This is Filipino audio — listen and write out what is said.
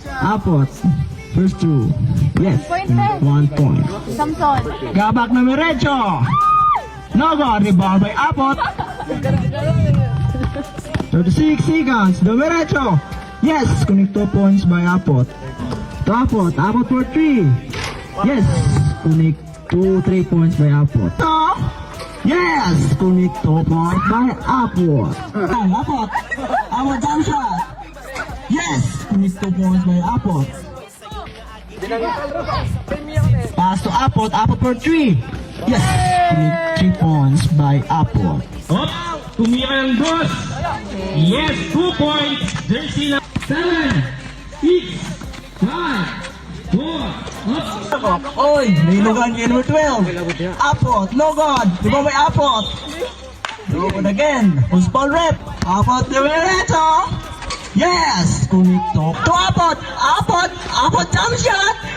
Apot. First two. Yes. 1 point. Samson. Gabak na Mirecho. No go. Rebound by Apot. 36 seconds. Dumiretso. Yes. Kunik 2 points by Apot. To Apot. Apot for 3. Yes. Kunik 3 points by Apot. To. Yes. Kunik 2 points by Apot. Apot. Apot jump shot. Yes. Kunik 2 points by Apot. Pass to Apot. Apot for 3. Yes. Kunik 3 points by Apot. Op, tumira ng boss. Yes, 2 points. Jersey na 7, 6, 5, 4, up. Oy, may lugan kay number 12. Apot, no god. Di ba may Apot? No good again. Who's ball rep? Apot, Dumiretso. Yes, kunik to. To Apot. Apot jump shot.